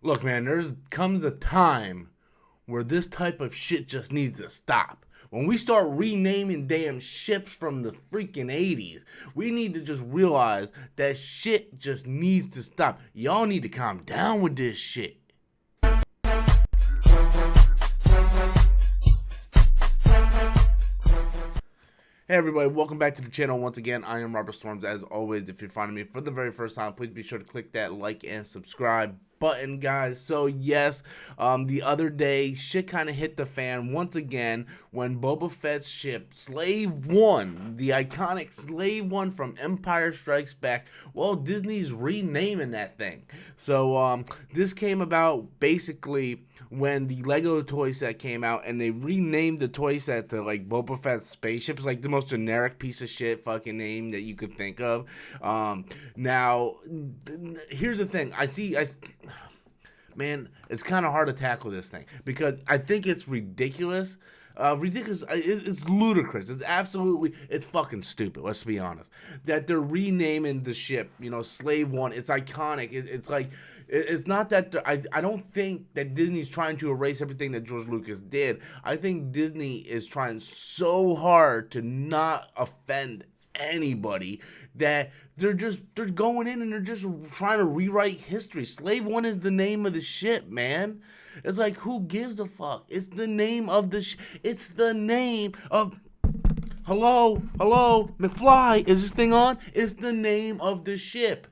Look, man, there's comes a time where this type of shit just needs to stop. When we start renaming damn ships from the freaking 80s, we need to just realize that shit just needs to stop. Y'all need to calm down with this shit. Hey everybody, welcome back to the channel once again. I am Robert Storms. As always, if you're finding me for the very first time, please be sure to click that like and subscribe button, guys. So yes, the other day shit kind of hit the fan once again when Boba Fett's ship Slave One, the iconic Slave One from Empire Strikes Back, well, Disney's renaming that thing. So this came about basically when the Lego toy set came out and they renamed the toy set to like Boba Fett's spaceship. It's like the most generic piece of shit fucking name that you could think of. Now here's the thing. Man, it's kind of hard to tackle this thing because I think it's ridiculous. It's ludicrous. It's fucking stupid. Let's be honest. That they're renaming the ship, Slave One. It's iconic. It's not that I don't think that Disney's trying to erase everything that George Lucas did. I think Disney is trying so hard to not offend anybody that they're going in and they're just trying to rewrite history. Slave One is the name of the ship, man. It's like, who gives a fuck? It's the name of the it's the name of hello McFly, is this thing on? It's the name of the ship.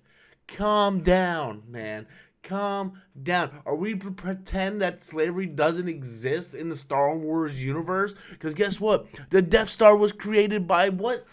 Calm down, man. Calm down. Are we to pretend that slavery doesn't exist in the Star Wars universe? Because guess what? The Death Star was created by what?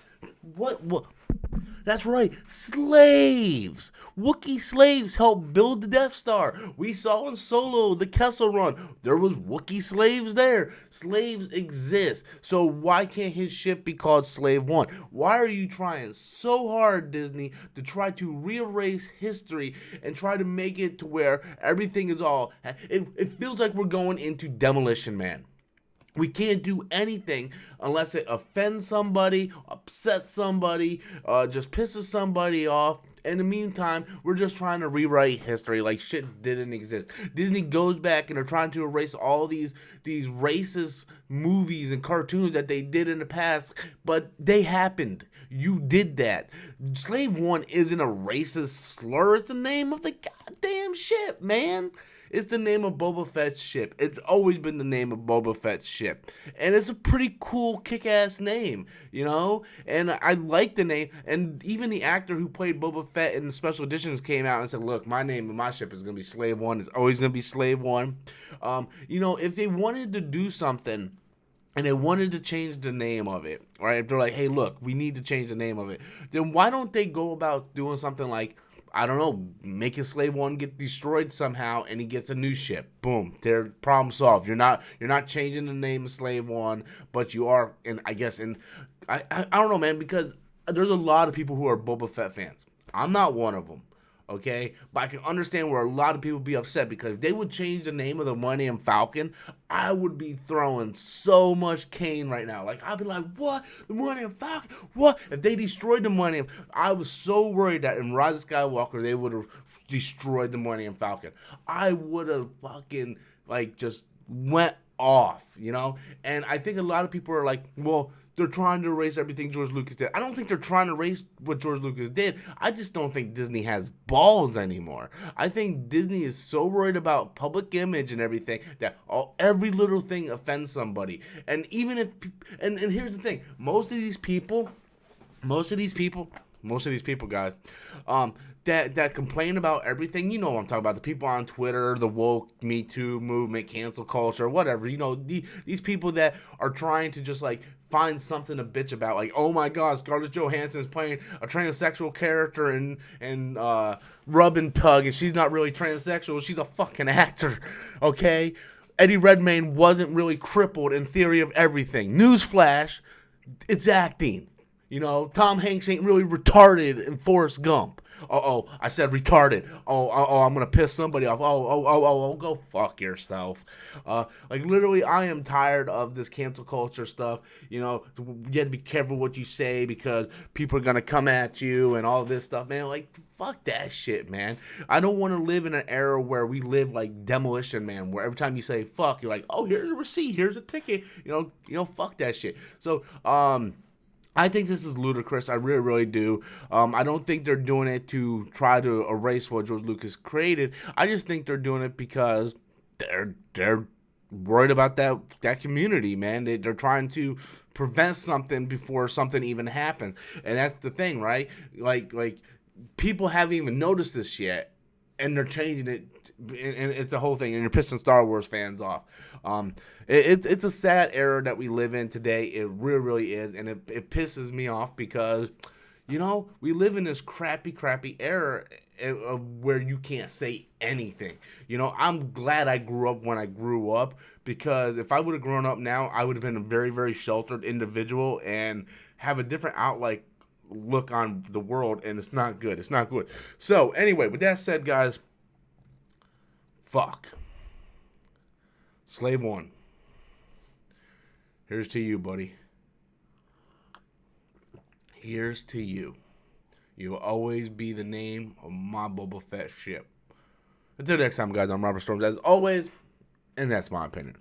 That's right, slaves. Wookiee slaves helped build the Death Star. We saw in Solo, the Kessel Run, there was Wookiee slaves there. Slaves exist. So why can't his ship be called Slave One? Why are you trying so hard, Disney, to try to re-erase history and try to make it to where everything is all... It feels like we're going into Demolition Man. We can't do anything unless it offends somebody, upsets somebody, just pisses somebody off. In the meantime, we're just trying to rewrite history like shit didn't exist. Disney goes back and they're trying to erase all these racist movies and cartoons that they did in the past, but they happened. You did that. Slave One isn't a racist slur. It's the name of the goddamn ship, man. It's the name of Boba Fett's ship. It's always been the name of Boba Fett's ship. And it's a pretty cool, kick-ass name, And I like the name. And even the actor who played Boba Fett in the special editions came out and said, look, my name of my ship is going to be Slave One. It's always going to be Slave One. If they wanted to do something and they wanted to change the name of it, right? If they're like, hey, look, we need to change the name of it, then why don't they go about doing something like, I don't know, making Slave One get destroyed somehow and he gets a new ship. Boom. Their problem solved. You're not changing the name of Slave One, but you are, and I don't know, man, because there's a lot of people who are Boba Fett fans. I'm not one of them. Okay, but I can understand where a lot of people be upset because if they would change the name of the Millennium Falcon, I would be throwing so much cane right now. Like, I'd be like, what? The Millennium Falcon? What? If they destroyed the Millennium, I was so worried that in Rise of Skywalker, they would have destroyed the Millennium Falcon. I would have fucking, just went off, And I think a lot of people are like, well, they're trying to erase everything George Lucas did. I don't think they're trying to erase what George Lucas did. I just don't think Disney has balls anymore. I think Disney is so worried about public image and everything that every little thing offends somebody. And even if, and here's the thing, most of these people, guys, that complain about everything, what I'm talking about, the people on Twitter, the woke, Me Too movement, cancel culture, whatever, these people that are trying to just find something to bitch about, like, oh my god, Scarlett Johansson is playing a transsexual character in Rub and Tug, and she's not really transsexual, she's a fucking actor, okay? Eddie Redmayne wasn't really crippled in Theory of Everything. Newsflash, it's acting. Tom Hanks ain't really retarded in Forrest Gump. I said retarded. I'm gonna piss somebody off. Go fuck yourself. Literally, I am tired of this cancel culture stuff. You have to be careful what you say because people are gonna come at you and all this stuff, man. fuck that shit, man. I don't want to live in an era where we live like Demolition Man, where every time you say fuck, you're like, oh, here's a receipt, here's a ticket. Fuck that shit. So, I think this is ludicrous. I really, really do. I don't think they're doing it to try to erase what George Lucas created. I just think they're doing it because they're worried about that community, man. They're trying to prevent something before something even happens, and that's the thing, right? Like people haven't even noticed this yet, and they're changing it, and it's a whole thing, and you're pissing Star Wars fans off. It's a sad era that we live in today. It really, really is, and it pisses me off because, we live in this crappy era where you can't say anything. I'm glad I grew up when I grew up, because if I would have grown up now, I would have been a very, very sheltered individual and have a different look on the world, and it's not good. It's not good. So anyway, with that said, guys, fuck. Slave One. Here's to you, buddy. Here's to you. You'll always be the name of my Boba Fett ship. Until next time, guys, I'm Robert Storms, as always, and that's my opinion.